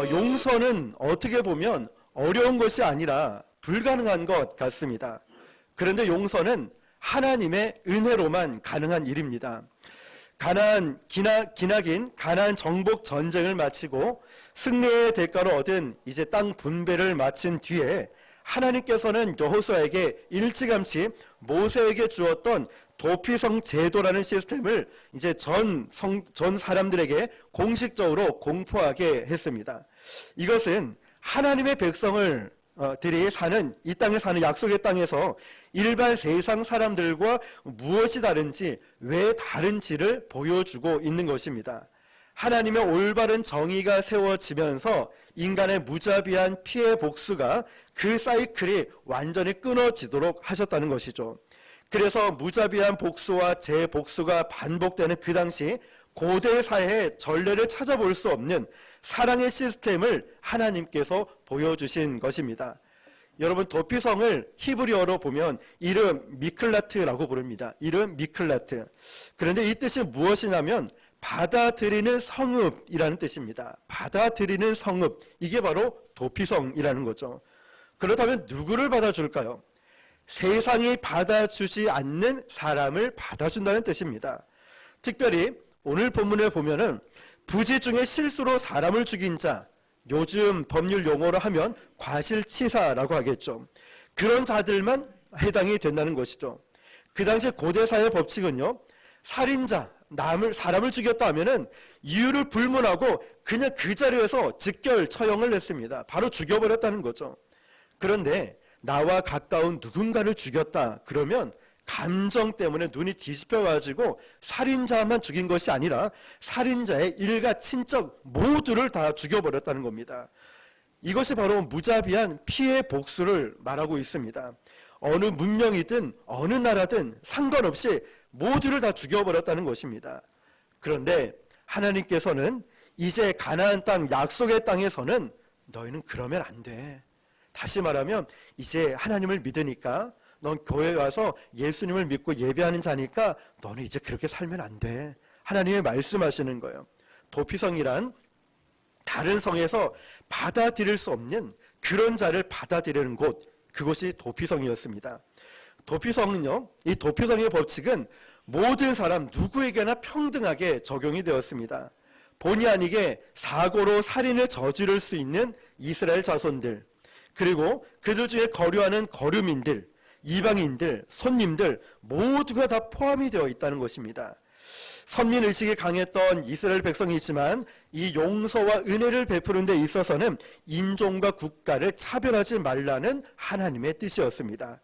용서는 어떻게 보면 어려운 것이 아니라 불가능한 것 같습니다. 그런데 용서는 하나님의 은혜로만 가능한 일입니다. 기나긴 가나안 정복 전쟁을 마치고 승리의 대가로 얻은 이제 땅 분배를 마친 뒤에 하나님께서는 여호수아에게 일찌감치 모세에게 주었던 도피성 제도라는 시스템을 이제 전 사람들에게 공식적으로 공포하게 했습니다. 이것은 하나님의 백성들이 사는 이 땅에 사는 약속의 땅에서 일반 세상 사람들과 무엇이 다른지, 왜 다른지를 보여주고 있는 것입니다. 하나님의 올바른 정의가 세워지면서 인간의 무자비한 피해 복수가 그 사이클이 완전히 끊어지도록 하셨다는 것이죠. 그래서 무자비한 복수와 재복수가 반복되는 그 당시 고대 사회의 전례를 찾아볼 수 없는 사랑의 시스템을 하나님께서 보여주신 것입니다. 여러분, 도피성을 히브리어로 보면 이름 미클라트라고 부릅니다. 이름 미클라트. 그런데 이 뜻이 무엇이냐면 받아들이는 성읍이라는 뜻입니다. 받아들이는 성읍, 이게 바로 도피성이라는 거죠. 그렇다면 누구를 받아줄까요? 세상이 받아주지 않는 사람을 받아준다는 뜻입니다. 특별히 오늘 본문을 보면은 부지 중에 실수로 사람을 죽인 자, 요즘 법률 용어로 하면 과실치사라고 하겠죠. 그런 자들만 해당이 된다는 것이죠. 그 당시 고대사회 법칙은요, 살인자, 사람을 죽였다 하면은 이유를 불문하고 그냥 그 자리에서 직결 처형을 했습니다. 바로 죽여버렸다는 거죠. 그런데 나와 가까운 누군가를 죽였다 그러면 감정 때문에 눈이 뒤집혀가지고 살인자만 죽인 것이 아니라 살인자의 일가 친척 모두를 다 죽여버렸다는 겁니다. 이것이 바로 무자비한 피해 복수를 말하고 있습니다. 어느 문명이든 어느 나라든 상관없이 모두를 다 죽여버렸다는 것입니다. 그런데 하나님께서는 이제 가나안 땅, 약속의 땅에서는 너희는 그러면 안 돼. 다시 말하면 이제 하나님을 믿으니까, 넌 교회에 와서 예수님을 믿고 예배하는 자니까 너는 이제 그렇게 살면 안 돼. 하나님이 말씀하시는 거예요. 도피성이란 다른 성에서 받아들일 수 없는 그런 자를 받아들이는 곳, 그것이 도피성이었습니다. 도피성은요, 이 도피성의 법칙은 모든 사람 누구에게나 평등하게 적용이 되었습니다. 본의 아니게 사고로 살인을 저지를 수 있는 이스라엘 자손들, 그리고 그들 중에 거류하는 거류민들, 이방인들, 손님들 모두가 다 포함이 되어 있다는 것입니다. 선민의식이 강했던 이스라엘 백성이지만 이 용서와 은혜를 베푸는 데 있어서는 인종과 국가를 차별하지 말라는 하나님의 뜻이었습니다.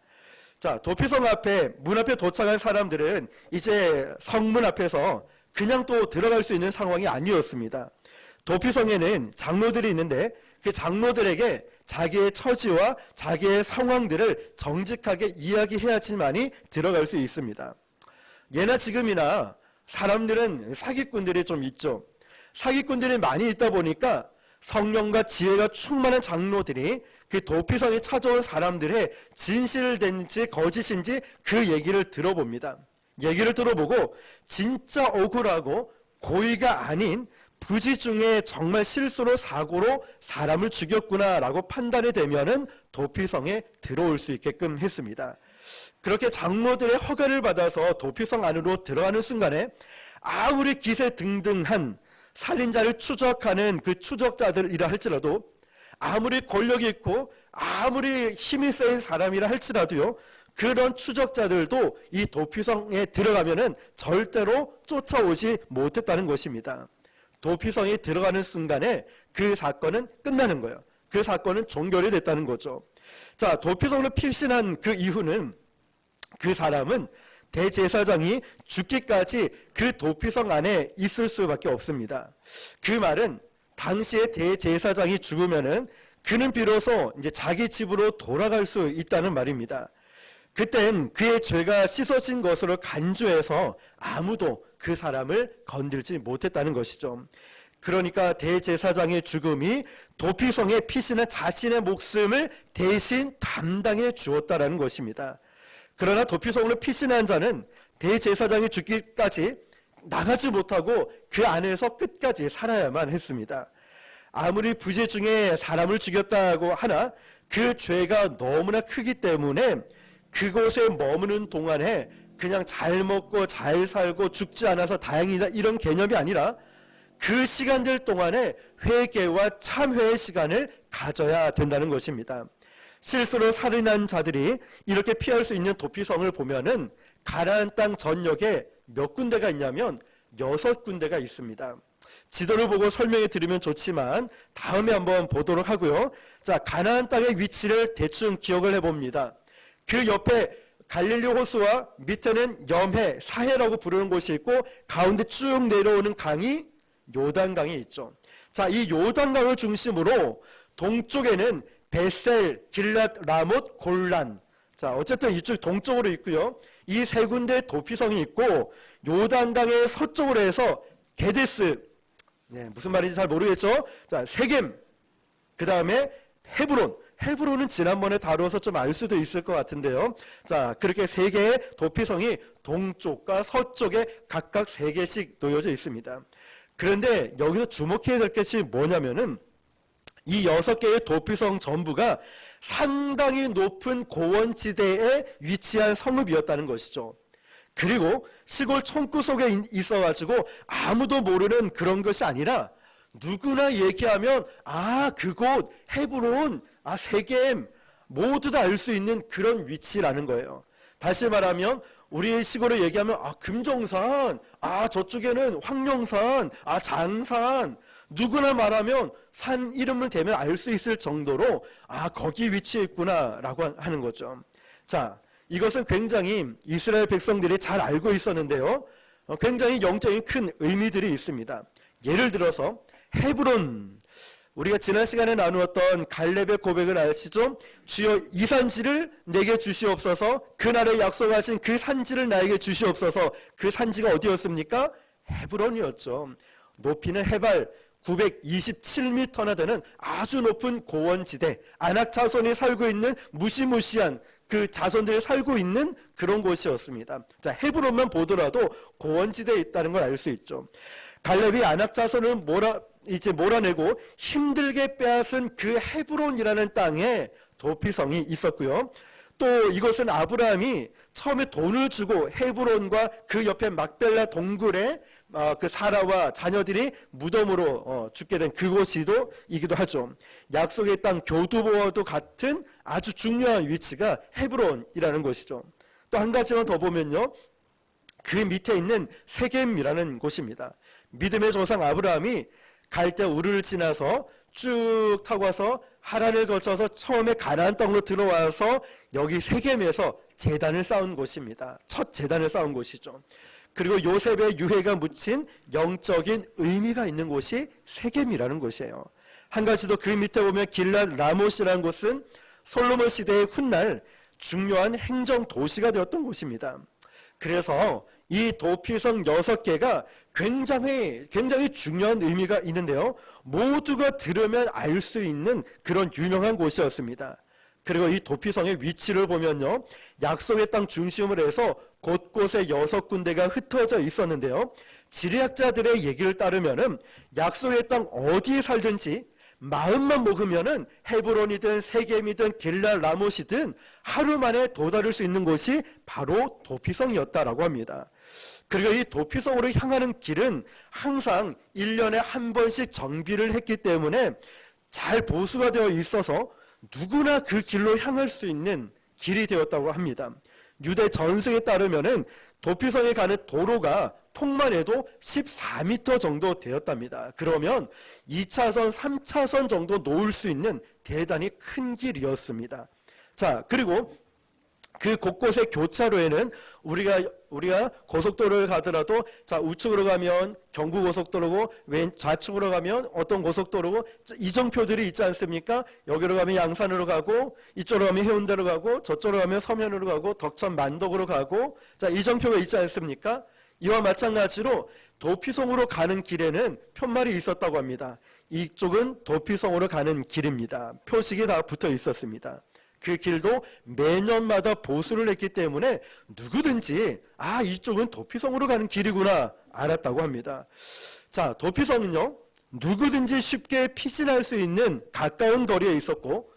자, 도피성 앞에, 문 앞에 도착한 사람들은 이제 성문 앞에서 그냥 또 들어갈 수 있는 상황이 아니었습니다. 도피성에는 장로들이 있는데 그 장로들에게 자기의 처지와 자기의 상황들을 정직하게 이야기해야지만이 들어갈 수 있습니다. 예나 지금이나 사람들은 사기꾼들이 좀 있죠. 사기꾼들이 많이 있다 보니까 성령과 지혜가 충만한 장로들이 그 도피성에 찾아온 사람들의 진실된지 거짓인지 그 얘기를 들어봅니다. 얘기를 들어보고 진짜 억울하고 고의가 아닌 부지 중에 정말 실수로 사고로 사람을 죽였구나라고 판단이 되면은 도피성에 들어올 수 있게끔 했습니다. 그렇게 장로들의 허가를 받아서 도피성 안으로 들어가는 순간에 아무리 기세등등한 살인자를 추적하는 그 추적자들이라 할지라도, 아무리 권력이 있고 아무리 힘이 센 사람이라 할지라도요, 그런 추적자들도 이 도피성에 들어가면은 절대로 쫓아오지 못했다는 것입니다. 도피성에 들어가는 순간에 그 사건은 끝나는 거예요. 그 사건은 종결이 됐다는 거죠. 자, 도피성으로 피신한 그 이후는 그 사람은 대제사장이 죽기까지 그 도피성 안에 있을 수밖에 없습니다. 그 말은 당시에 대제사장이 죽으면은 그는 비로소 이제 자기 집으로 돌아갈 수 있다는 말입니다. 그땐 그의 죄가 씻어진 것으로 간주해서 아무도 그 사람을 건들지 못했다는 것이죠. 그러니까 대제사장의 죽음이 도피성에 피신한 자신의 목숨을 대신 담당해 주었다라는 것입니다. 그러나 도피성으로 피신한 자는 대제사장이 죽기까지 나가지 못하고 그 안에서 끝까지 살아야만 했습니다. 아무리 부재 중에 사람을 죽였다고 하나 그 죄가 너무나 크기 때문에 그곳에 머무는 동안에 그냥 잘 먹고 잘 살고 죽지 않아서 다행이다 이런 개념이 아니라 그 시간들 동안에 회개와 참회의 시간을 가져야 된다는 것입니다. 실수로 살인한 자들이 이렇게 피할 수 있는 도피성을 보면은 가나안 땅 전역에 몇 군데가 있냐면 6군데가 있습니다. 지도를 보고 설명해 드리면 좋지만 다음에 한번 보도록 하고요. 자, 가나안 땅의 위치를 대충 기억을 해봅니다. 그 옆에 갈릴리 호수와 밑에는 염해, 사해라고 부르는 곳이 있고 가운데 쭉 내려오는 강이 요단강이 있죠. 자, 이 요단강을 중심으로 동쪽에는 베셀, 길랏, 라못, 골란. 자, 어쨌든 이쪽 동쪽으로 있고요. 이 세 군데 도피성이 있고 요단강의 서쪽으로 해서 게데스, 무슨 말인지 잘 모르겠죠. 자, 세겜, 그 다음에 헤브론. 헤브론은 지난번에 다루어서 좀 알 수도 있을 것 같은데요. 자, 그렇게 세 개의 도피성이 동쪽과 서쪽에 각각 3개씩 놓여져 있습니다. 그런데 여기서 주목해야 될 것이 뭐냐면은 이 6개의 도피성 전부가 상당히 높은 고원지대에 위치한 성읍이었다는 것이죠. 그리고 시골 촌구 속에 있어가지고 아무도 모르는 그런 것이 아니라 누구나 얘기하면 그곳 헤브론, 세겜 모두 다 알 수 있는 그런 위치라는 거예요. 다시 말하면 우리 시골을 얘기하면 금정산, 저쪽에는 황룡산, 장산 누구나 말하면 산 이름을 대면 알 수 있을 정도로 거기 위치해 있구나라고 하는 거죠. 자, 이것은 굉장히 이스라엘 백성들이 잘 알고 있었는데요. 굉장히 영적인 큰 의미들이 있습니다. 예를 들어서 헤브론, 우리가 지난 시간에 나누었던 갈렙의 고백을 아시죠? 주여 이 산지를 내게 주시옵소서. 그날에 약속하신 그 산지를 나에게 주시옵소서. 그 산지가 어디였습니까? 헤브론이었죠. 높이는 해발 927m나 되는 아주 높은 고원지대, 아낙 자손이 살고 있는 무시무시한 그 자손들이 살고 있는 그런 곳이었습니다. 자, 헤브론만 보더라도 고원지대에 있다는 걸 알 수 있죠. 갈렙이 아낙 자손을 몰아내고 힘들게 빼앗은 그 헤브론이라는 땅에 도피성이 있었고요. 또 이것은 아브라함이 처음에 돈을 주고 헤브론과 그 옆에 막벨라 동굴에 그 사라와 자녀들이 무덤으로 죽게 된 그곳이기도 하죠. 약속의 땅 교두보와도 같은 아주 중요한 위치가 헤브론이라는 곳이죠. 또 한 가지만 더 보면요. 그 밑에 있는 세겜이라는 곳입니다. 믿음의 조상 아브라함이 갈대 우르를 지나서 쭉 타고 와서 하란을 거쳐서 처음에 가나안 땅으로 들어와서 여기 세겜에서 제단을 쌓은 곳입니다. 첫 제단을 쌓은 곳이죠. 그리고 요셉의 유해가 묻힌 영적인 의미가 있는 곳이 세겜이라는 곳이에요. 한 가지 더 그 밑에 보면 길랏 라못이라는 곳은 솔로몬 시대의 훗날 중요한 행정 도시가 되었던 곳입니다. 그래서 이 도피성 6개가 굉장히 중요한 의미가 있는데요. 모두가 들으면 알 수 있는 그런 유명한 곳이었습니다. 그리고 이 도피성의 위치를 보면요. 약속의 땅 중심을 해서 곳곳에 6군데가 흩어져 있었는데요. 지리학자들의 얘기를 따르면은 약속의 땅 어디에 살든지 마음만 먹으면은 헤브론이든 세겜이든 길랏 라못이든 하루 만에 도달할 수 있는 곳이 바로 도피성이었다라고 합니다. 그리고 이 도피성으로 향하는 길은 항상 1년에 한 번씩 정비를 했기 때문에 잘 보수가 되어 있어서 누구나 그 길로 향할 수 있는 길이 되었다고 합니다. 유대 전승에 따르면은 도피성에 가는 도로가 폭만 해도 14m 정도 되었답니다. 그러면 2차선, 3차선 정도 놓을 수 있는 대단히 큰 길이었습니다. 자, 그리고 그 곳곳의 교차로에는 우리가 고속도로를 가더라도 우측으로 가면 경부고속도로고 좌측으로 가면 어떤 고속도로고 이정표들이 있지 않습니까? 여기로 가면 양산으로 가고 이쪽으로 가면 해운대로 가고 저쪽으로 가면 서면으로 가고 덕천 만덕으로 가고 이정표가 있지 않습니까? 이와 마찬가지로 도피성으로 가는 길에는 편말이 있었다고 합니다. 이쪽은 도피성으로 가는 길입니다. 표식이 다 붙어 있었습니다. 그 길도 매년마다 보수를 했기 때문에 누구든지 이쪽은 도피성으로 가는 길이구나 알았다고 합니다. 자, 도피성은요 누구든지 쉽게 피신할 수 있는 가까운 거리에 있었고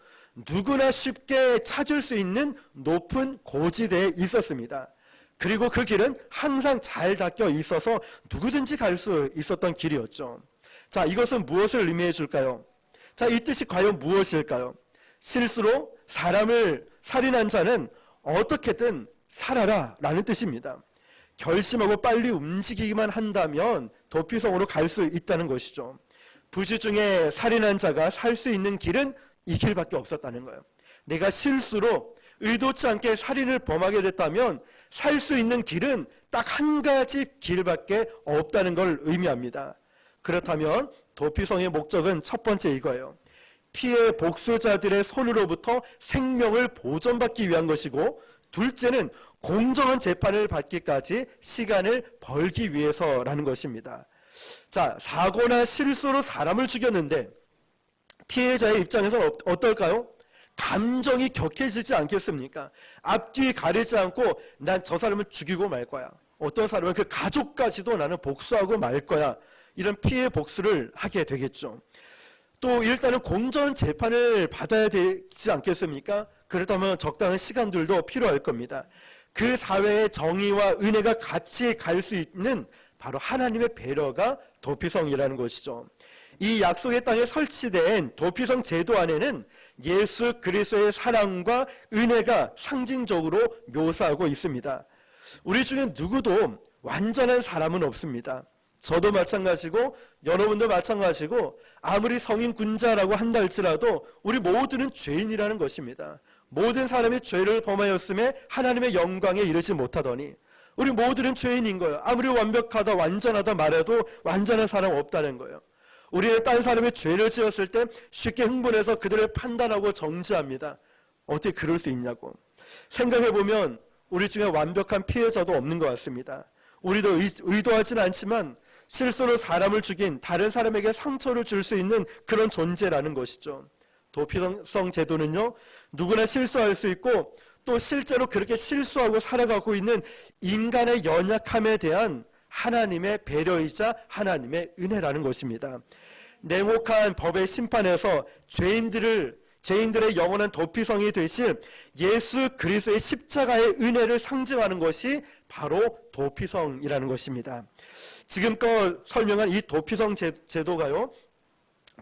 누구나 쉽게 찾을 수 있는 높은 고지대에 있었습니다. 그리고 그 길은 항상 잘 닦여 있어서 누구든지 갈 수 있었던 길이었죠. 자, 이것은 무엇을 의미해 줄까요? 자, 이 뜻이 과연 무엇일까요? 실수로 사람을 살인한 자는 어떻게든 살아라 라는 뜻입니다. 결심하고 빨리 움직이기만 한다면 도피성으로 갈 수 있다는 것이죠. 부지 중에 살인한 자가 살 수 있는 길은 이 길밖에 없었다는 거예요. 내가 실수로 의도치 않게 살인을 범하게 됐다면 살 수 있는 길은 딱 한 가지 길밖에 없다는 걸 의미합니다. 그렇다면 도피성의 목적은 첫 번째 이거예요. 피해 복수자들의 손으로부터 생명을 보존받기 위한 것이고, 둘째는 공정한 재판을 받기까지 시간을 벌기 위해서라는 것입니다. 자, 사고나 실수로 사람을 죽였는데 피해자의 입장에서는 어떨까요? 감정이 격해지지 않겠습니까? 앞뒤 가리지 않고 난 저 사람을 죽이고 말 거야. 어떤 사람은 그 가족까지도 나는 복수하고 말 거야. 이런 피해 복수를 하게 되겠죠. 또 일단은 공정한 재판을 받아야 되지 않겠습니까? 그렇다면 적당한 시간들도 필요할 겁니다. 그 사회의 정의와 은혜가 같이 갈 수 있는 바로 하나님의 배려가 도피성이라는 것이죠. 이 약속의 땅에 설치된 도피성 제도 안에는 예수 그리스도의 사랑과 은혜가 상징적으로 묘사하고 있습니다. 우리 중에 누구도 완전한 사람은 없습니다. 저도 마찬가지고 여러분도 마찬가지고 아무리 성인 군자라고 한다 할지라도 우리 모두는 죄인이라는 것입니다. 모든 사람이 죄를 범하였음에 하나님의 영광에 이르지 못하더니 우리 모두는 죄인인 거예요. 아무리 완벽하다 완전하다 말해도 완전한 사람 없다는 거예요. 우리는 딴 사람이 죄를 지었을 때 쉽게 흥분해서 그들을 판단하고 정죄합니다. 어떻게 그럴 수 있냐고. 생각해보면 우리 중에 완벽한 피해자도 없는 것 같습니다. 우리도 의도하진 않지만 실수로 사람을 죽인 다른 사람에게 상처를 줄 수 있는 그런 존재라는 것이죠. 도피성 제도는요, 누구나 실수할 수 있고 또 실제로 그렇게 실수하고 살아가고 있는 인간의 연약함에 대한 하나님의 배려이자 하나님의 은혜라는 것입니다. 냉혹한 법의 심판에서 죄인들의 영원한 도피성이 되실 예수 그리스도의 십자가의 은혜를 상징하는 것이 바로 도피성이라는 것입니다. 지금껏 설명한 이 도피성 제도가요,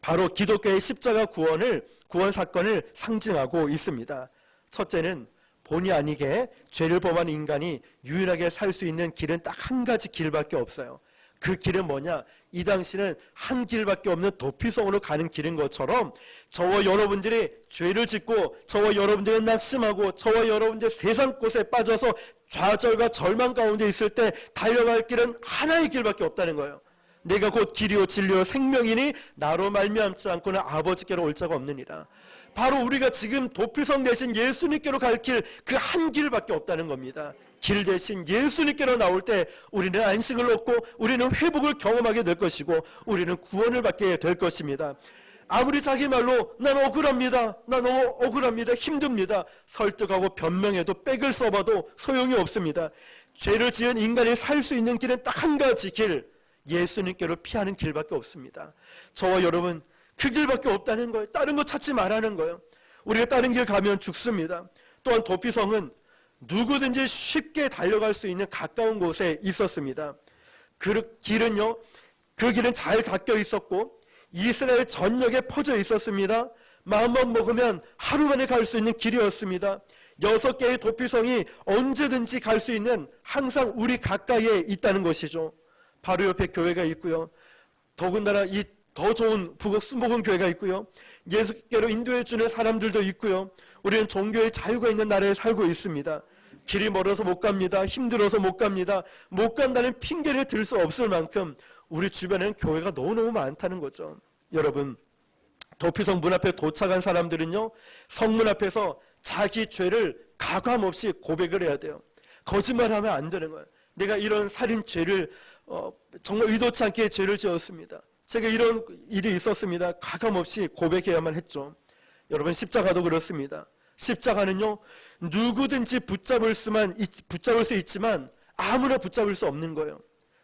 바로 기독교의 십자가 구원 사건을 상징하고 있습니다. 첫째는 본의 아니게 죄를 범한 인간이 유일하게 살 수 있는 길은 딱 한 가지 길밖에 없어요. 그 길은 뭐냐? 이 당시는 한 길밖에 없는 도피성으로 가는 길인 것처럼 저와 여러분들이 죄를 짓고 저와 여러분들이 낙심하고 저와 여러분들이 세상 곳에 빠져서 좌절과 절망 가운데 있을 때 달려갈 길은 하나의 길밖에 없다는 거예요. 내가 곧 길이요 진리요 생명이니 나로 말미암지 않고는 아버지께로 올 자가 없느니라. 바로 우리가 지금 도피성 대신 예수님께로 갈 길, 그 한 길밖에 없다는 겁니다. 길 대신 예수님께로 나올 때 우리는 안식을 얻고 우리는 회복을 경험하게 될 것이고 우리는 구원을 받게 될 것입니다. 아무리 자기 말로 난 억울합니다. 난 억울합니다. 힘듭니다. 설득하고 변명해도 백을 써봐도 소용이 없습니다. 죄를 지은 인간이 살 수 있는 길은 딱 한 가지 길, 예수님께로 피하는 길밖에 없습니다. 저와 여러분 그 길밖에 없다는 거예요. 다른 거 찾지 말라는 거예요. 우리가 다른 길 가면 죽습니다. 또한 도피성은 누구든지 쉽게 달려갈 수 있는 가까운 곳에 있었습니다. 그 길은 잘 닦여 있었고 이스라엘 전역에 퍼져 있었습니다. 마음만 먹으면 하루 만에 갈 수 있는 길이었습니다. 6개의 도피성이 언제든지 갈 수 있는 항상 우리 가까이에 있다는 것이죠. 바로 옆에 교회가 있고요. 더군다나 이 더 좋은 북옥 순복음 교회가 있고요. 예수께로 인도해 주는 사람들도 있고요. 우리는 종교의 자유가 있는 나라에 살고 있습니다. 길이 멀어서 못 갑니다. 힘들어서 못 갑니다. 못 간다는 핑계를 들 수 없을 만큼 우리 주변에는 교회가 너무너무 많다는 거죠. 여러분, 도피성 문 앞에 도착한 사람들은요, 성문 앞에서 자기 죄를 가감 없이 고백을 해야 돼요. 거짓말하면 안 되는 거예요. 내가 이런 살인 죄를 정말 의도치 않게 죄를 지었습니다. 제가 이런 일이 있었습니다. 가감없이 고백해야만 했죠. 여러분, 십자가도 그렇습니다. 십자가는요, 누구든지 붙잡을 수 있지만 아무나 붙잡을 수 없는 거예요.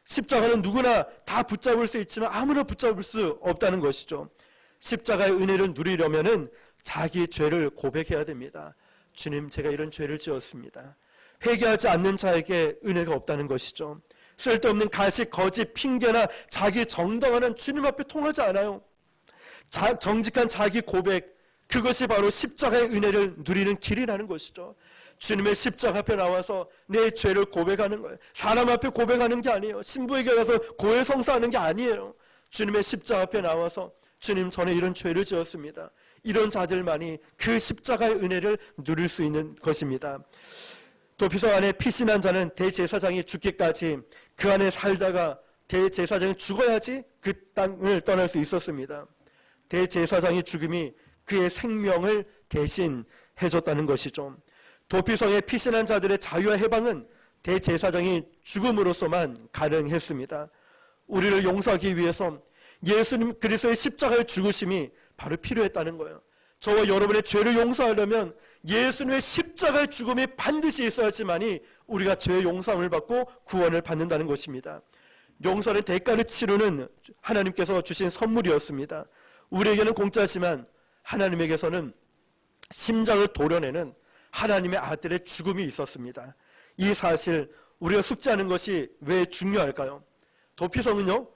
십자가는 누구나 다 붙잡을 수 있지만 아무나 붙잡을 수 없다는 것이죠. 십자가의 은혜를 누리려면은 자기 죄를 고백해야 됩니다. 주님, 제가 이런 죄를 지었습니다. 회개하지 않는 자에게 은혜가 없다는 것이죠. 쓸데없는 가식, 거짓, 핑계나 자기 정당화는 주님 앞에 통하지 않아요. 정직한 자기 고백, 그것이 바로 십자가의 은혜를 누리는 길이라는 것이죠. 주님의 십자가 앞에 나와서 내 죄를 고백하는 거예요. 사람 앞에 고백하는 게 아니에요. 신부에게 가서 고해성사하는 게 아니에요. 주님의 십자가 앞에 나와서 주님, 저는 이런 죄를 지었습니다. 이런 자들만이 그 십자가의 은혜를 누릴 수 있는 것입니다. 도피성 안에 피신한 자는 대제사장이 죽기까지 그 안에 살다가 대제사장이 죽어야지 그 땅을 떠날 수 있었습니다. 대제사장의 죽음이 그의 생명을 대신 해줬다는 것이죠. 도피성에 피신한 자들의 자유와 해방은 대제사장이 죽음으로서만 가능했습니다. 우리를 용서하기 위해서 예수님 그리스도의 십자가의 죽으심이 바로 필요했다는 거예요. 저와 여러분의 죄를 용서하려면 예수님의 십자가의 죽음이 반드시 있어야지만이 우리가 죄의 용서함을 받고 구원을 받는다는 것입니다. 용서는 대가를 치르는 하나님께서 주신 선물이었습니다. 우리에게는 공짜지만 하나님에게서는 심장을 도려내는 하나님의 아들의 죽음이 있었습니다. 이 사실 우리가 숙지하는 것이 왜 중요할까요? 도피성은요,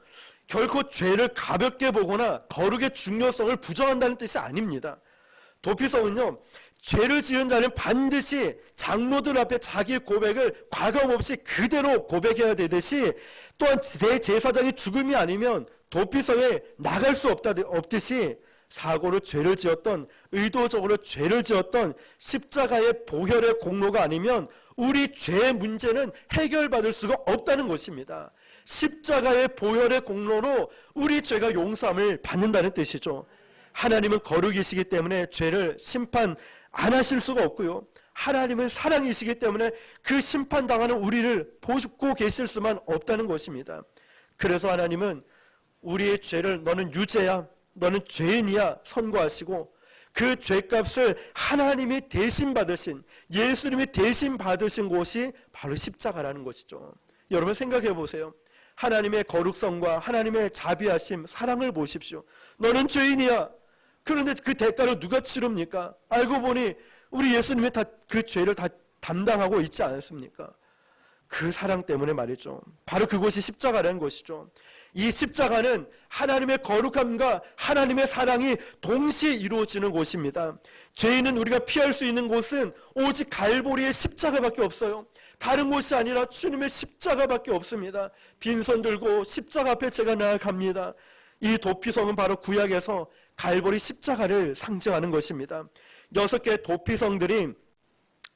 결코 죄를 가볍게 보거나 거룩의 중요성을 부정한다는 뜻이 아닙니다. 도피성은요, 죄를 지은 자는 반드시 장로들 앞에 자기 고백을 과감 없이 그대로 고백해야 되듯이, 또한 대제사장이 죽음이 아니면 도피성에 나갈 수 없듯이 사고로 죄를 지었던, 의도적으로 죄를 지었던 십자가의 보혈의 공로가 아니면 우리 죄의 문제는 해결받을 수가 없다는 것입니다. 십자가의 보혈의 공로로 우리 죄가 용서함을 받는다는 뜻이죠. 하나님은 거룩이시기 때문에 죄를 심판 안 하실 수가 없고요. 하나님은 사랑이시기 때문에 그 심판당하는 우리를 보고 계실 수만 없다는 것입니다. 그래서 하나님은 우리의 죄를 너는 유죄야, 너는 죄인이야 선고하시고 그 죄값을 하나님이 대신 받으신, 예수님이 대신 받으신 곳이 바로 십자가라는 것이죠. 여러분 생각해 보세요. 하나님의 거룩성과 하나님의 자비하심, 사랑을 보십시오. 너는 죄인이야. 그런데 그 대가를 누가 치릅니까? 알고 보니 우리 예수님이 다 그 죄를 다 담당하고 있지 않았습니까? 그 사랑 때문에 말이죠. 바로 그것이 십자가라는 것이죠. 이 십자가는 하나님의 거룩함과 하나님의 사랑이 동시에 이루어지는 곳입니다. 죄인은 우리가 피할 수 있는 곳은 오직 갈보리의 십자가밖에 없어요. 다른 곳이 아니라 주님의 십자가밖에 없습니다. 빈손 들고 십자가 앞에 제가 나아갑니다. 이 도피성은 바로 구약에서 갈보리 십자가를 상징하는 것입니다. 6개의 도피성들이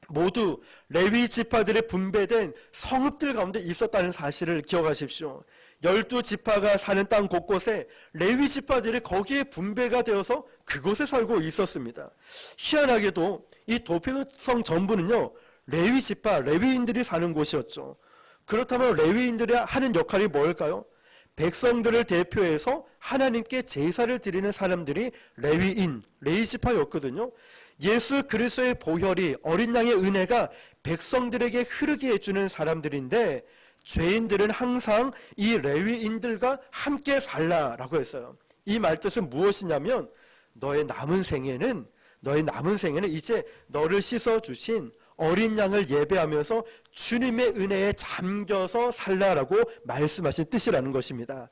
모두 레위 지파들의 분배된 성읍들 가운데 있었다는 사실을 기억하십시오. 12지파가 사는 땅 곳곳에 레위 지파들이 거기에 분배가 되어서 그곳에 살고 있었습니다. 희한하게도 이 도피성 전부는요, 레위 지파, 레위인들이 사는 곳이었죠. 그렇다면 레위인들이 하는 역할이 뭘까요? 백성들을 대표해서 하나님께 제사를 드리는 사람들이 레위인, 레위 지파였거든요. 예수 그리스도의 보혈이, 어린 양의 은혜가 백성들에게 흐르게 해주는 사람들인데, 죄인들은 항상 이 레위인들과 함께 살라라고 했어요. 이 말뜻은 무엇이냐면 너의 남은 생에는 이제 너를 씻어주신 어린 양을 예배하면서 주님의 은혜에 잠겨서 살라라고 말씀하신 뜻이라는 것입니다.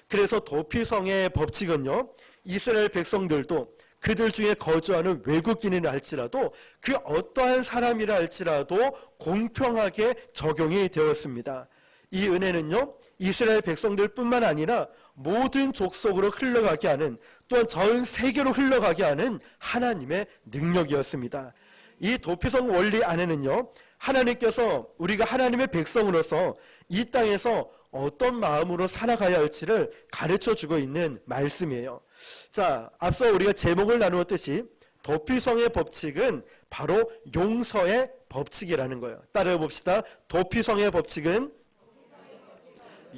그래서 도피성의 법칙은요, 이스라엘 백성들도 그들 중에 거주하는 외국인이라 할지라도 그 어떠한 사람이라 할지라도 공평하게 적용이 되었습니다. 이 은혜는요, 이스라엘 백성들뿐만 아니라 모든 족속으로 흘러가게 하는, 또한 전 세계로 흘러가게 하는 하나님의 능력이었습니다. 이 도피성 원리 안에는요, 하나님께서 우리가 하나님의 백성으로서 이 땅에서 어떤 마음으로 살아가야 할지를 가르쳐주고 있는 말씀이에요. 자, 앞서 우리가 제목을 나누었듯이 도피성의 법칙은 바로 용서의 법칙이라는 거예요. 따라해 봅시다. 도피성의 법칙은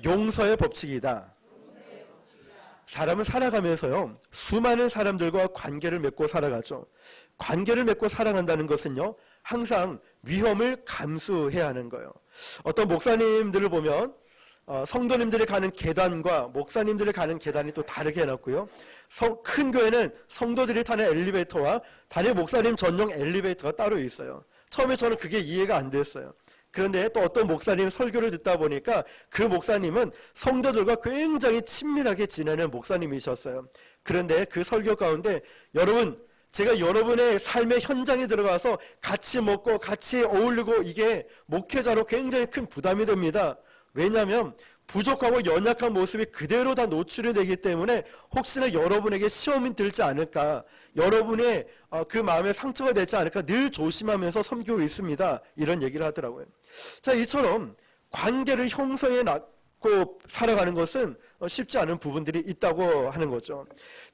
용서의 법칙이다. 사람은 살아가면서요, 수많은 사람들과 관계를 맺고 살아가죠. 관계를 맺고 살아간다는 것은요, 항상 위험을 감수해야 하는 거예요. 어떤 목사님들을 보면 성도님들이 가는 계단과 목사님들이 가는 계단이 또 다르게 해놨고요. 큰 교회는 성도들이 타는 엘리베이터와 담임 목사님 전용 엘리베이터가 따로 있어요. 처음에 저는 그게 이해가 안 됐어요. 그런데 또 어떤 목사님 설교를 듣다 보니까 그 목사님은 성도들과 굉장히 친밀하게 지내는 목사님이셨어요. 그런데 그 설교 가운데 여러분, 제가 여러분의 삶의 현장에 들어가서 같이 먹고 같이 어울리고 이게 목회자로 굉장히 큰 부담이 됩니다. 왜냐하면 부족하고 연약한 모습이 그대로 다 노출이 되기 때문에 혹시나 여러분에게 시험이 들지 않을까, 여러분의 그 마음에 상처가 되지 않을까 늘 조심하면서 섬기고 있습니다. 이런 얘기를 하더라고요. 자, 이처럼 관계를 형성해 놨고 살아가는 것은 쉽지 않은 부분들이 있다고 하는 거죠.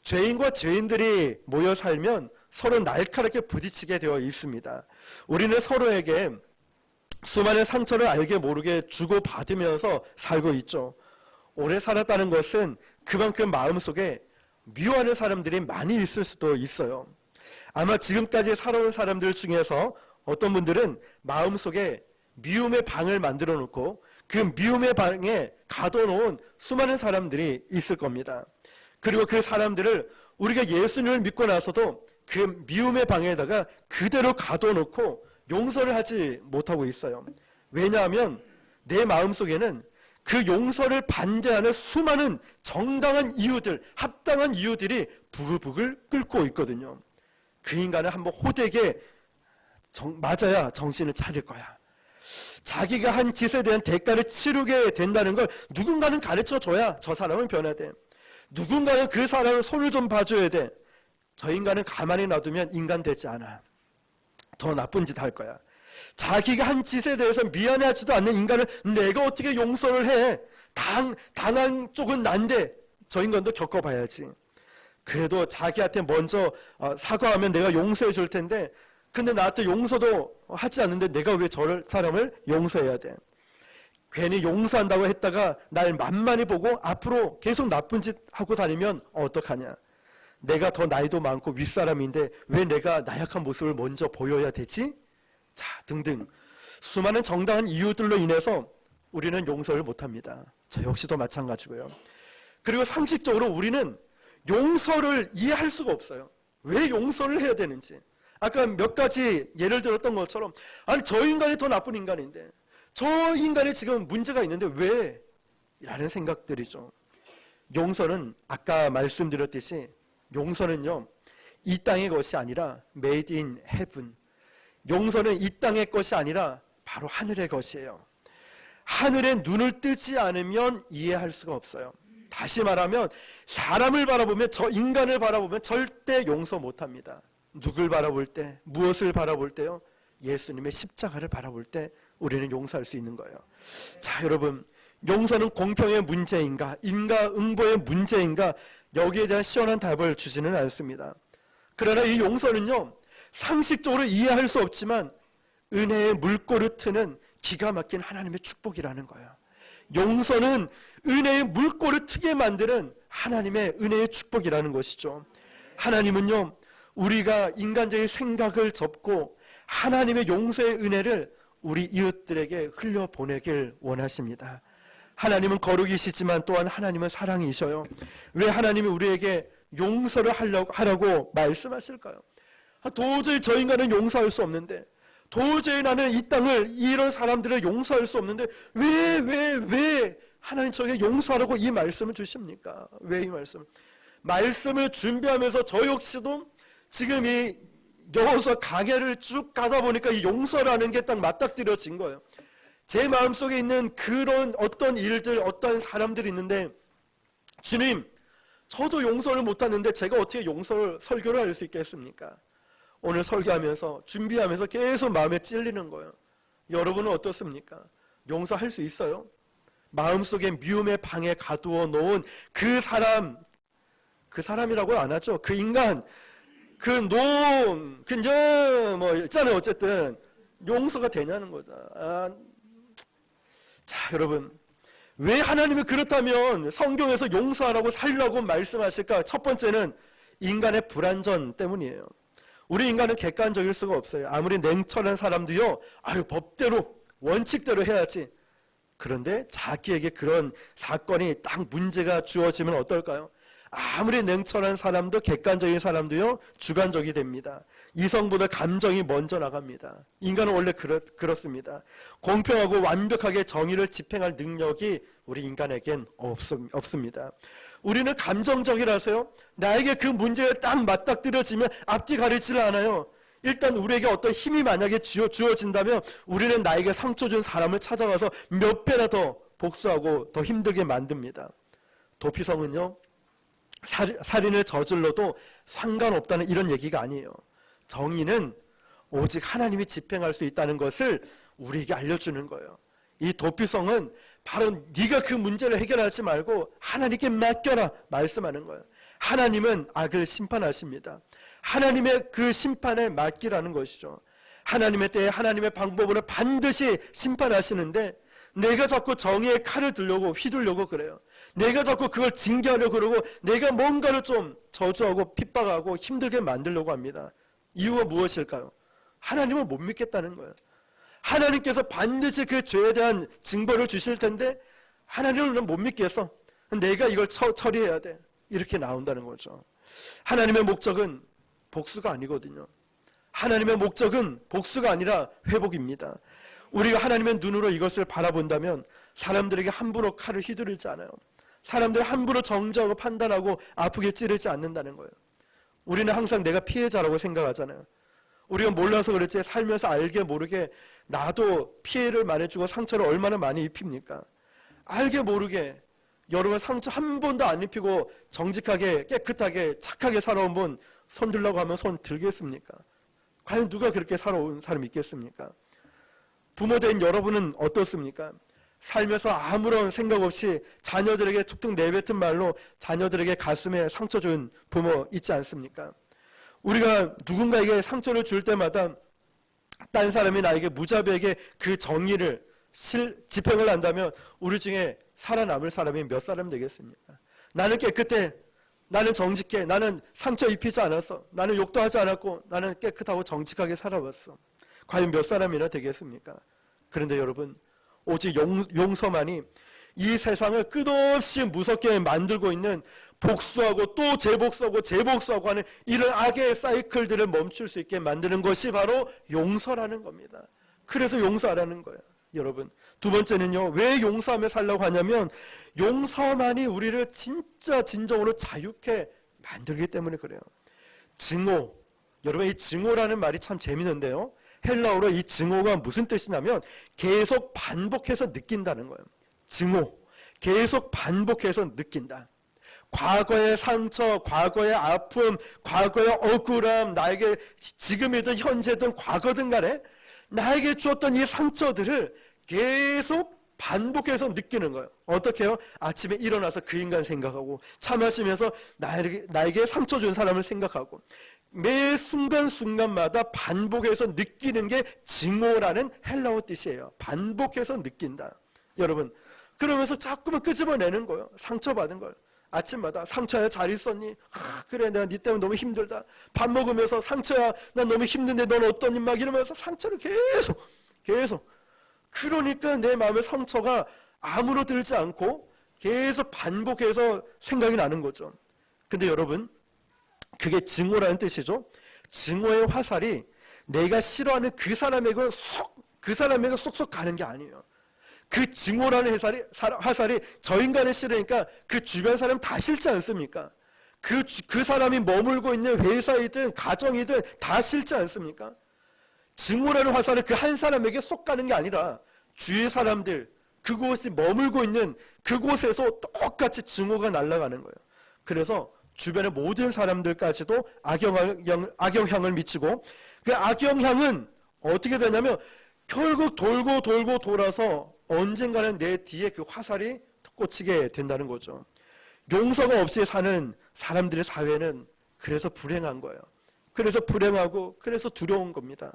죄인과 죄인들이 모여 살면 서로 날카롭게 부딪히게 되어 있습니다. 우리는 서로에게 수많은 상처를 알게 모르게 주고받으면서 살고 있죠. 오래 살았다는 것은 그만큼 마음속에 미워하는 사람들이 많이 있을 수도 있어요. 아마 지금까지 살아온 사람들 중에서 어떤 분들은 마음속에 미움의 방을 만들어 놓고 그 미움의 방에 가둬놓은 수많은 사람들이 있을 겁니다. 그리고 그 사람들을 우리가 예수님을 믿고 나서도 그 미움의 방에다가 그대로 가둬놓고 용서를 하지 못하고 있어요. 왜냐하면 내 마음속에는 그 용서를 반대하는 수많은 정당한 이유들, 합당한 이유들이 부글부글 끓고 있거든요. 그 인간은 한번 호되게 맞아야 정신을 차릴 거야. 자기가 한 짓에 대한 대가를 치르게 된다는 걸 누군가는 가르쳐줘야 저 사람은 변화돼. 누군가는 그 사람을 손을 좀 봐줘야 돼. 저 인간은 가만히 놔두면 인간 되지 않아. 더 나쁜 짓 할 거야. 자기가 한 짓에 대해서 미안해하지도 않는 인간을 내가 어떻게 용서를 해. 당한 쪽은 난데 저 인간도 겪어봐야지. 그래도 자기한테 먼저 사과하면 내가 용서해 줄 텐데 근데 나한테 용서도 하지 않는데 내가 왜 저 사람을 용서해야 돼. 괜히 용서한다고 했다가 날 만만히 보고 앞으로 계속 나쁜 짓 하고 다니면 어떡하냐. 내가 더 나이도 많고 윗사람인데 왜 내가 나약한 모습을 먼저 보여야 되지? 자, 등등 수많은 정당한 이유들로 인해서 우리는 용서를 못합니다. 저 역시도 마찬가지고요. 그리고 상식적으로 우리는 용서를 이해할 수가 없어요. 왜 용서를 해야 되는지. 아까 몇 가지 예를 들었던 것처럼 아니 저 인간이 더 나쁜 인간인데 저 인간이 지금 문제가 있는데 왜? 라는 생각들이죠. 용서는 아까 말씀드렸듯이 용서는요, 이 땅의 것이 아니라 made in heaven. 용서는 이 땅의 것이 아니라 바로 하늘의 것이에요. 하늘에 눈을 뜨지 않으면 이해할 수가 없어요. 다시 말하면 사람을 바라보면, 저 인간을 바라보면 절대 용서 못합니다. 누굴 바라볼 때, 무엇을 바라볼 때요? 예수님의 십자가를 바라볼 때 우리는 용서할 수 있는 거예요. 자, 여러분, 용서는 공평의 문제인가, 인과응보의 문제인가, 여기에 대한 시원한 답을 주지는 않습니다. 그러나 이 용서는요, 상식적으로 이해할 수 없지만 은혜의 물꼬를 트는 기가 막힌 하나님의 축복이라는 거예요. 용서는 은혜의 물꼬를 트게 만드는 하나님의 은혜의 축복이라는 것이죠. 하나님은요, 우리가 인간적인 생각을 접고 하나님의 용서의 은혜를 우리 이웃들에게 흘려보내길 원하십니다. 하나님은 거룩이시지만 또한 하나님은 사랑이셔요. 왜 하나님이 우리에게 용서를 하라고 말씀하실까요? 도저히 저 인간은 용서할 수 없는데, 도저히 나는 이 땅을, 이런 사람들을 용서할 수 없는데 왜 하나님 저에게 용서하라고 이 말씀을 주십니까? 왜 이 말씀을 준비하면서 저 역시도 지금 이 여호수아 강해를 쭉 가다 보니까 이 용서라는 게 딱 맞닥뜨려진 거예요. 제 마음속에 있는 그런 어떤 일들, 어떤 사람들이 있는데, 주님, 저도 용서를 못하는데 제가 어떻게 설교를 할 수 있겠습니까? 오늘 설교하면서, 준비하면서 계속 마음에 찔리는 거예요. 여러분은 어떻습니까? 용서할 수 있어요? 마음속에 미움의 방에 가두어 놓은 그 사람이라고 안 하죠. 그 인간, 그 놈, 그냥 뭐 있잖아요. 어쨌든 용서가 되냐는 거죠. 자, 여러분, 왜 하나님이 그렇다면 성경에서 용서하라고 살라고 말씀하실까? 첫 번째는 인간의 불완전 때문이에요. 우리 인간은 객관적일 수가 없어요. 아무리 냉철한 사람도요, 법대로, 원칙대로 해야지. 그런데 자기에게 그런 사건이 딱 문제가 주어지면 어떨까요? 아무리 냉철한 사람도, 객관적인 사람도요, 주관적이 됩니다. 이성보다 감정이 먼저 나갑니다. 인간은 원래 그렇습니다. 공평하고 완벽하게 정의를 집행할 능력이 우리 인간에겐 없습니다. 우리는 감정적이라서요, 나에게 그 문제에 딱 맞닥뜨려지면 앞뒤 가리지를 않아요. 일단 우리에게 어떤 힘이 만약에 주어진다면 우리는 나에게 상처 준 사람을 찾아가서 몇 배나 더 복수하고 더 힘들게 만듭니다. 도피성은요, 살인을 저질러도 상관없다는 이런 얘기가 아니에요. 정의는 오직 하나님이 집행할 수 있다는 것을 우리에게 알려주는 거예요. 이 도피성은 바로 네가 그 문제를 해결하지 말고 하나님께 맡겨라 말씀하는 거예요. 하나님은 악을 심판하십니다. 하나님의 그 심판에 맡기라는 것이죠. 하나님의 때에 하나님의 방법으로 반드시 심판하시는데 내가 자꾸 정의의 칼을 들려고 휘두르려고 그래요. 내가 자꾸 그걸 징계하려고 그러고 내가 뭔가를 좀 저주하고 핍박하고 힘들게 만들려고 합니다. 이유가 무엇일까요? 하나님을 못 믿겠다는 거예요. 하나님께서 반드시 그 죄에 대한 징벌을 주실 텐데 하나님을 못 믿겠어. 내가 이걸 처리해야 돼. 이렇게 나온다는 거죠. 하나님의 목적은 복수가 아니거든요. 하나님의 목적은 복수가 아니라 회복입니다. 우리가 하나님의 눈으로 이것을 바라본다면 사람들에게 함부로 칼을 휘두르지 않아요. 사람들을 함부로 정죄하고 판단하고 아프게 찌르지 않는다는 거예요. 우리는 항상 내가 피해자라고 생각하잖아요. 우리가 몰라서 그렇지 살면서 알게 모르게 나도 피해를 많이 주고 상처를 얼마나 많이 입힙니까? 알게 모르게 여러분 상처 한 번도 안 입히고 정직하게 깨끗하게 착하게 살아온 분 손 들라고 하면 손 들겠습니까? 과연 누가 그렇게 살아온 사람이 있겠습니까? 부모된 여러분은 어떻습니까? 살면서 아무런 생각 없이 자녀들에게 툭툭 내뱉은 말로 자녀들에게 가슴에 상처 준 부모 있지 않습니까? 우리가 누군가에게 상처를 줄 때마다 딴 사람이 나에게 무자비하게 그 정의를 집행을 한다면 우리 중에 살아남을 사람이 몇 사람 되겠습니까? 나는 깨끗해, 나는 정직해, 나는 상처 입히지 않았어, 나는 욕도 하지 않았고 나는 깨끗하고 정직하게 살아왔어. 과연 몇 사람이나 되겠습니까? 그런데 여러분, 오직 용서만이 이 세상을 끝없이 무섭게 만들고 있는 복수하고 또 재복수하고 재복수하고 하는 이런 악의 사이클들을 멈출 수 있게 만드는 것이 바로 용서라는 겁니다. 그래서 용서하라는 거예요. 여러분, 두 번째는요, 왜 용서하며 살라고 하냐면 용서만이 우리를 진짜 진정으로 자유케 만들기 때문에 그래요. 증오, 여러분 이 증오라는 말이 참 재미있는데요, 헬라어로 이 증오가 무슨 뜻이냐면 계속 반복해서 느낀다는 거예요. 증오, 계속 반복해서 느낀다. 과거의 상처, 과거의 아픔, 과거의 억울함, 나에게 지금이든 현재든 과거든 간에 나에게 주었던 이 상처들을 계속 반복해서 느끼는 거예요. 어떻게 해요? 아침에 일어나서 그 인간 생각하고 차 마시면서 나에게 상처 준 사람을 생각하고 매 순간순간마다 반복해서 느끼는 게 증오라는 헬라어 뜻이에요. 반복해서 느낀다. 여러분, 그러면서 자꾸만 끄집어내는 거예요. 상처받은 걸. 아침마다 상처야 잘 있었니? 그래 내가 네 때문에 너무 힘들다. 밥 먹으면서 상처야 난 너무 힘든데 넌 어떠니? 막 이러면서 상처를 계속 그러니까 내 마음의 상처가 아무로 들지 않고 계속 반복해서 생각이 나는 거죠. 근데 여러분, 그게 증오라는 뜻이죠. 증오의 화살이 내가 싫어하는 그 사람에게 쏙쏙 가는 게 아니에요. 그 증오라는 화살이 저 인간을 싫으니까 그 주변 사람 다 싫지 않습니까? 그 사람이 머물고 있는 회사이든 가정이든 다 싫지 않습니까? 증오라는 화살은 그 한 사람에게 쏙 가는 게 아니라 주위 사람들, 그곳이 머물고 있는 그곳에서 똑같이 증오가 날아가는 거예요. 그래서 주변의 모든 사람들까지도 악영향을 미치고 그 악영향은 어떻게 되냐면 결국 돌고 돌아서 언젠가는 내 뒤에 그 화살이 꽂히게 된다는 거죠. 용서가 없이 사는 사람들의 사회는 그래서 불행한 거예요. 그래서 불행하고 그래서 두려운 겁니다.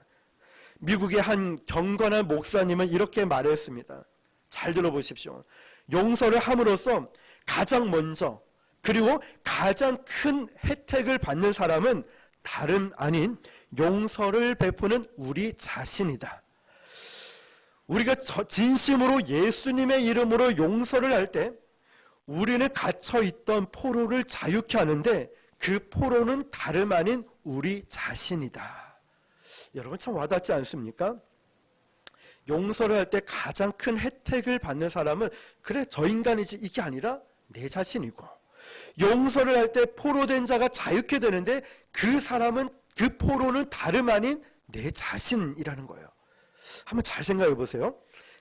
미국의 한 경건한 목사님은 이렇게 말했습니다. 잘 들어보십시오. 용서를 함으로써 가장 먼저 그리고 가장 큰 혜택을 받는 사람은 다름 아닌 용서를 베푸는 우리 자신이다. 우리가 진심으로 예수님의 이름으로 용서를 할 때 우리는 갇혀있던 포로를 자유케 하는데 그 포로는 다름 아닌 우리 자신이다. 여러분 참 와닿지 않습니까? 용서를 할 때 가장 큰 혜택을 받는 사람은 그래 저 인간이지 이게 아니라 내 자신이고, 용서를 할 때 포로된 자가 자유케 되는데 그 사람은, 그 포로는 다름 아닌 내 자신이라는 거예요. 한번 잘 생각해 보세요.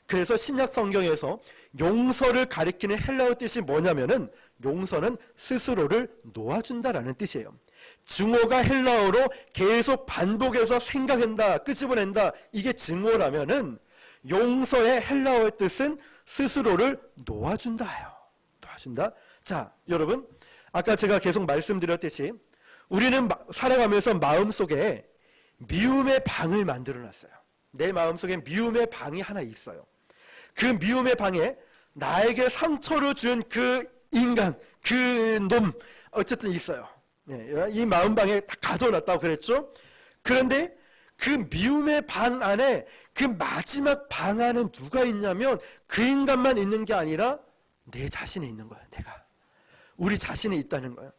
그래서 신약 성경에서 용서를 가리키는 헬라어 뜻이 뭐냐면은 용서는 스스로를 놓아준다라는 뜻이에요. 증오가 헬라어로 계속 반복해서 생각한다, 끄집어낸다, 이게 증오라면은 용서의 헬라어의 뜻은 스스로를 놓아준다예요. 놓아준다. 자, 여러분, 아까 제가 계속 말씀드렸듯이 우리는 살아가면서 마음속에 미움의 방을 만들어놨어요. 내 마음속에 미움의 방이 하나 있어요. 그 미움의 방에 나에게 상처를 준 그 인간, 그 놈 어쨌든 있어요. 이 마음방에 다 가둬놨다고 그랬죠. 그런데 그 미움의 방 안에 그 마지막 방 안에 누가 있냐면 그 인간만 있는 게 아니라 내 자신이 있는 거예요. 내가. 우리 자신이 있다는 거예요.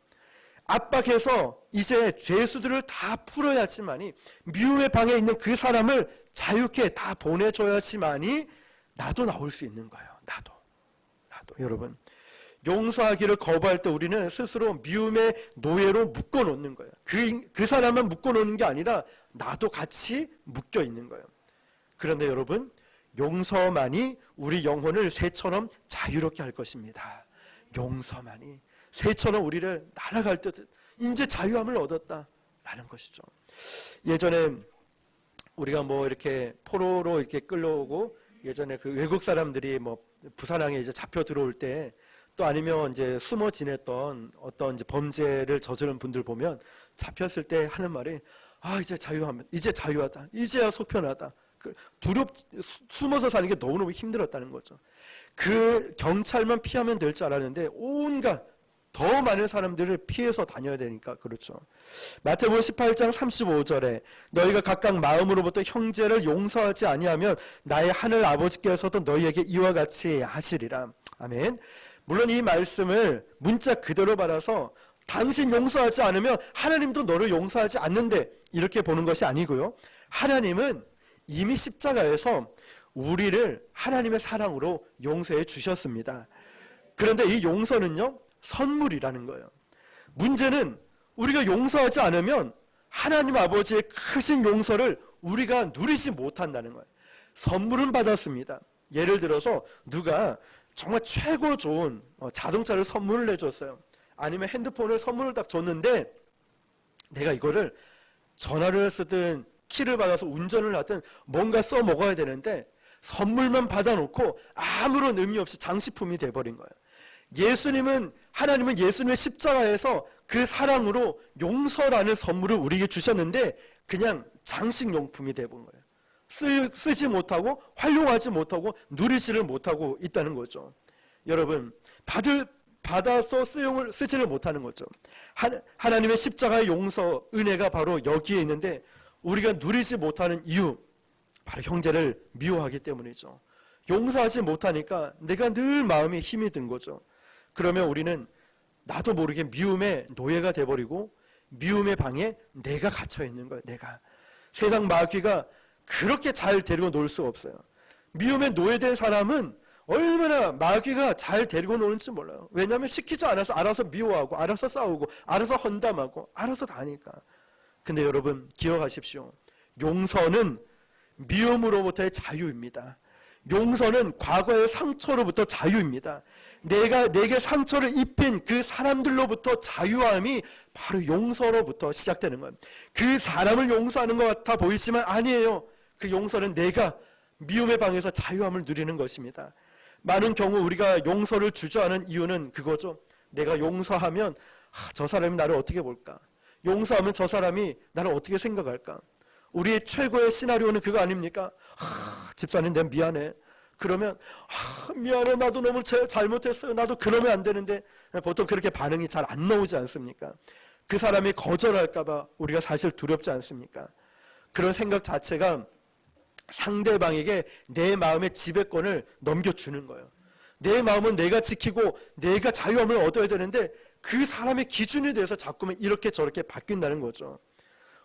압박해서 이제 죄수들을 다 풀어야지만이, 미움의 방에 있는 그 사람을 자유케 다 보내줘야지만이 나도 나올 수 있는 거예요. 나도. 여러분, 용서하기를 거부할 때 우리는 스스로 미움의 노예로 묶어놓는 거예요. 그 사람만 묶어놓는 게 아니라 나도 같이 묶여 있는 거예요. 그런데 여러분, 용서만이 우리 영혼을 새처럼 자유롭게 할 것입니다. 용서만이 새처럼 우리를 날아갈 듯 이제 자유함을 얻었다라는 것이죠. 예전에 우리가 뭐 이렇게 포로로 이렇게 끌려오고, 예전에 그 외국 사람들이 뭐 부산항에 이제 잡혀 들어올 때, 또 아니면 이제 숨어 지냈던 어떤 이제 범죄를 저지른 분들 보면 잡혔을 때 하는 말이, 아 이제 자유하면, 이제 자유하다, 이제야 속편하다. 숨어서 사는 게 너무너무 힘들었다는 거죠. 그 경찰만 피하면 될 줄 알았는데 온갖 더 많은 사람들을 피해서 다녀야 되니까 그렇죠. 마태복음 18장 35절에 너희가 각각 마음으로부터 형제를 용서하지 아니하면 나의 하늘 아버지께서도 너희에게 이와 같이 하시리라. 아멘. 물론 이 말씀을 문자 그대로 받아서 당신 용서하지 않으면 하나님도 너를 용서하지 않는데 이렇게 보는 것이 아니고요. 하나님은 이미 십자가에서 우리를 하나님의 사랑으로 용서해 주셨습니다. 그런데 이 용서는요, 선물이라는 거예요. 문제는 우리가 용서하지 않으면 하나님 아버지의 크신 용서를 우리가 누리지 못한다는 거예요. 선물은 받았습니다. 예를 들어서 누가 정말 최고 좋은 자동차를 선물을 해줬어요. 아니면 핸드폰을 선물을 딱 줬는데 내가 이거를 전화를 쓰든 키를 받아서 운전을 하든 뭔가 써먹어야 되는데 선물만 받아놓고 아무런 의미 없이 장식품이 돼버린 거예요. 하나님은 예수님의 십자가에서 그 사랑으로 용서라는 선물을 우리에게 주셨는데 그냥 장식용품이 되어본 거예요. 쓰지 못하고 활용하지 못하고 누리지를 못하고 있다는 거죠. 여러분, 받아서 쓰지를 못하는 거죠. 하나님의 십자가의 용서, 은혜가 바로 여기에 있는데 우리가 누리지 못하는 이유, 바로 형제를 미워하기 때문이죠. 용서하지 못하니까 내가 늘 마음에 힘이 든 거죠. 그러면 우리는 나도 모르게 미움의 노예가 돼버리고 미움의 방에 내가 갇혀 있는 거예요. 내가. 세상 마귀가 그렇게 잘 데리고 놀 수가 없어요. 미움의 노예된 사람은 얼마나 마귀가 잘 데리고 노는지 몰라요. 왜냐하면 시키지 않아서 알아서 미워하고 알아서 싸우고 알아서 헌담하고 알아서 다 하니까. 근데 여러분 기억하십시오. 용서는 미움으로부터의 자유입니다. 용서는 과거의 상처로부터 자유입니다. 내게 상처를 입힌 그 사람들로부터 자유함이 바로 용서로부터 시작되는 거예요. 그 사람을 용서하는 것 같아 보이지만 아니에요. 그 용서는 내가 미움의 방에서 자유함을 누리는 것입니다. 많은 경우 우리가 용서를 주저하는 이유는 그거죠. 내가 용서하면 저 사람이 나를 어떻게 볼까? 용서하면 저 사람이 나를 어떻게 생각할까? 우리의 최고의 시나리오는 그거 아닙니까? 집사님 내가 미안해. 그러면 미안해, 나도 너무 잘못했어요. 나도 그러면 안 되는데. 보통 그렇게 반응이 잘 안 나오지 않습니까? 그 사람이 거절할까 봐 우리가 사실 두렵지 않습니까? 그런 생각 자체가 상대방에게 내 마음의 지배권을 넘겨주는 거예요. 내 마음은 내가 지키고 내가 자유함을 얻어야 되는데 그 사람의 기준에 대해서 자꾸만 이렇게 저렇게 바뀐다는 거죠.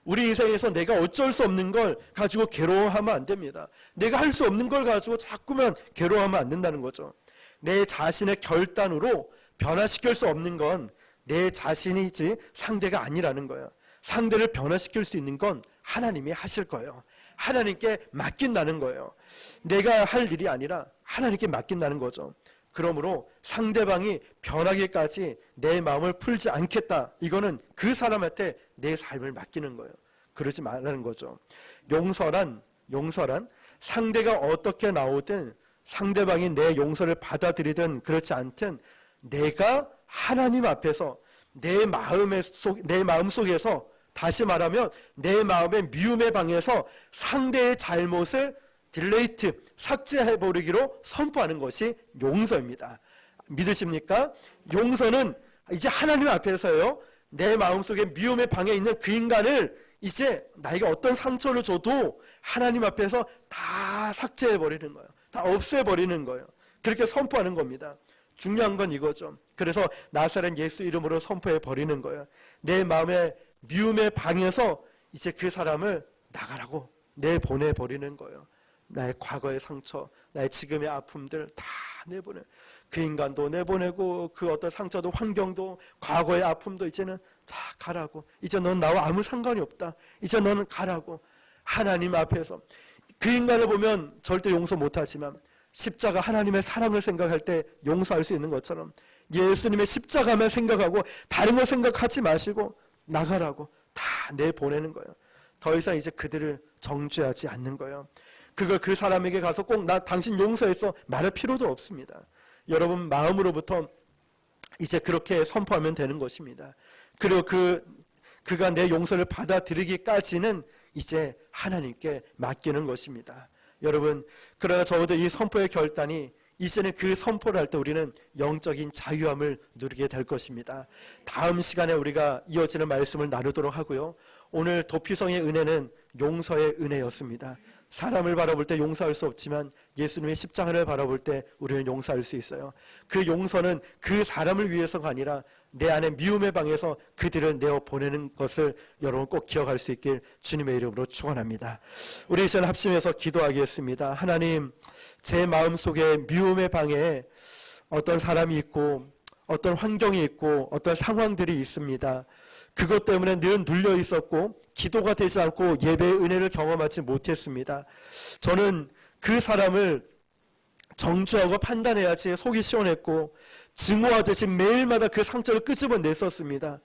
우리 인생에서 내가 어쩔 수 없는 걸 가지고 괴로워하면 안 됩니다. 내가 할 수 없는 걸 가지고 자꾸만 괴로워하면 안 된다는 거죠. 내 자신의 결단으로 변화시킬 수 없는 건 내 자신이지 상대가 아니라는 거예요. 상대를 변화시킬 수 있는 건 하나님이 하실 거예요. 하나님께 맡긴다는 거예요. 내가 할 일이 아니라 하나님께 맡긴다는 거죠. 그러므로 상대방이 변하기까지 내 마음을 풀지 않겠다. 이거는 그 사람한테 내 삶을 맡기는 거예요. 그러지 말라는 거죠. 용서란 상대가 어떻게 나오든 상대방이 내 용서를 받아들이든 그렇지 않든 내가 하나님 앞에서 내 마음 속에서, 다시 말하면 내 마음의 미움의 방에서 상대의 잘못을 딜레이트, 삭제해버리기로 선포하는 것이 용서입니다. 믿으십니까? 용서는 이제 하나님 앞에서요, 내 마음속에 미움의 방에 있는 그 인간을 이제 나에게 어떤 상처를 줘도 하나님 앞에서 다 삭제해버리는 거예요. 다 없애버리는 거예요. 그렇게 선포하는 겁니다. 중요한 건 이거죠. 그래서 나사렛 예수 이름으로 선포해버리는 거예요. 내 마음의 미움의 방에서 이제 그 사람을 나가라고 내보내버리는 거예요. 나의 과거의 상처, 나의 지금의 아픔들 다 내보내. 그 인간도 내보내고 그 어떤 상처도 환경도 과거의 아픔도 이제는 자 가라고. 이제 넌 나와 아무 상관이 없다. 이제 너는 가라고. 하나님 앞에서 그 인간을 보면 절대 용서 못하지만 십자가 하나님의 사랑을 생각할 때 용서할 수 있는 것처럼 예수님의 십자가만 생각하고 다른 거 생각하지 마시고 나가라고 다 내보내는 거예요. 더 이상 이제 그들을 정죄하지 않는 거예요. 그걸 그 사람에게 가서 꼭 나 당신 용서했어 말할 필요도 없습니다. 여러분 마음으로부터 이제 그렇게 선포하면 되는 것입니다. 그리고 그가 내 용서를 받아들이기까지는 이제 하나님께 맡기는 것입니다. 여러분, 그러나 적어도 이 선포의 결단이 이제는 그 선포를 할 때 우리는 영적인 자유함을 누리게 될 것입니다. 다음 시간에 우리가 이어지는 말씀을 나누도록 하고요. 오늘 도피성의 은혜는 용서의 은혜였습니다. 사람을 바라볼 때 용서할 수 없지만 예수님의 십자가를 바라볼 때 우리는 용서할 수 있어요. 그 용서는 그 사람을 위해서가 아니라 내 안에 미움의 방에서 그들을 내어 보내는 것을 여러분 꼭 기억할 수 있길 주님의 이름으로 축원합니다. 우리 이제 합심해서 기도하겠습니다. 하나님, 제 마음속에 미움의 방에 어떤 사람이 있고 어떤 환경이 있고 어떤 상황들이 있습니다. 그것 때문에 늘 눌려 있었고 기도가 되지 않고 예배의 은혜를 경험하지 못했습니다. 저는 그 사람을 정죄하고 판단해야지 속이 시원했고 증오하듯이 매일마다 그 상처를 끄집어냈었습니다.